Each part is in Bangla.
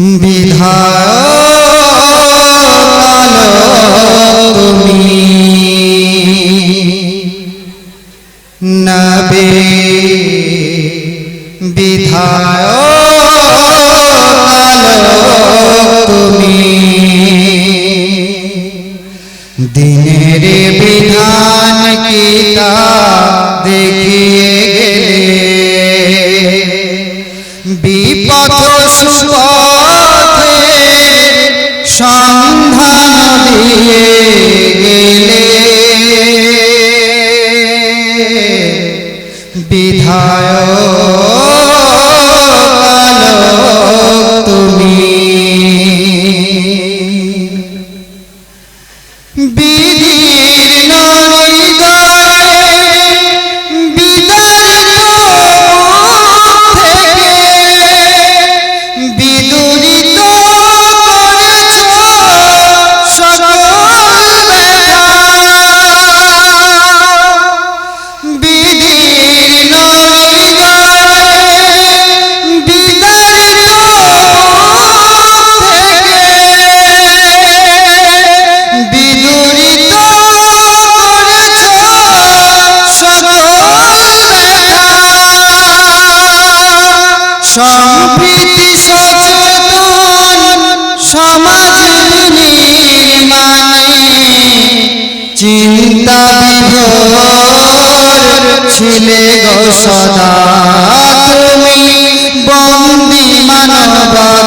বিধায়ক তুমি নবী বিধায়ক তুমি দিনের বিধান কিতাব দেখিয়ে গেলে বিপথ সুপথে সন্ধান দিয়ে গেলে বিধায়ক তুমি সম্প্রীতি সচেতন সমাজ নির্মাণে চিন্তা বিভোর ছিলে গো সদা তুমি বন্দী মানবতার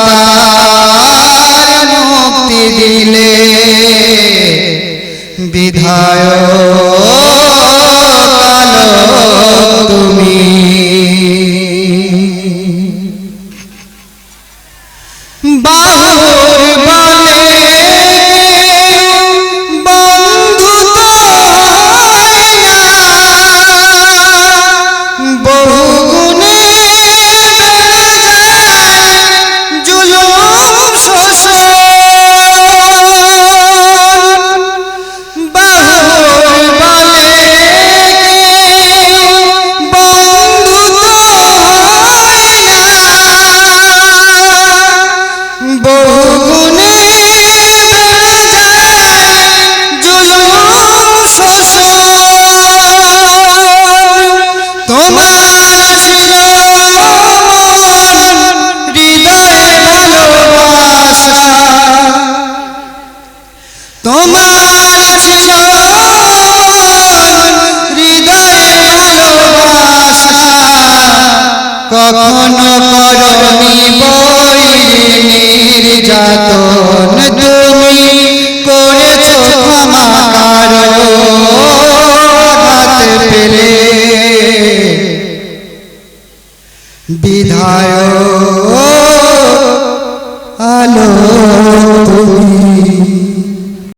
মুক্তি দিলে বিধায়ক তুমি বাহুর বলে বন্ধু তো বহু গুণে জুলুম শোষণ বাহুর বলে বন্ধু তো বহুগুণে বেড়ে যায় জুলুম শোষণ তোমার ছিল হৃদয়ে ভালোবাসা তোমার ছিল হৃদয়ে ভালোবাসা কখনো করনি নির্যাতন তুমি করেছো ক্ষমা কারো হাত পেলে বিধায়ক আলো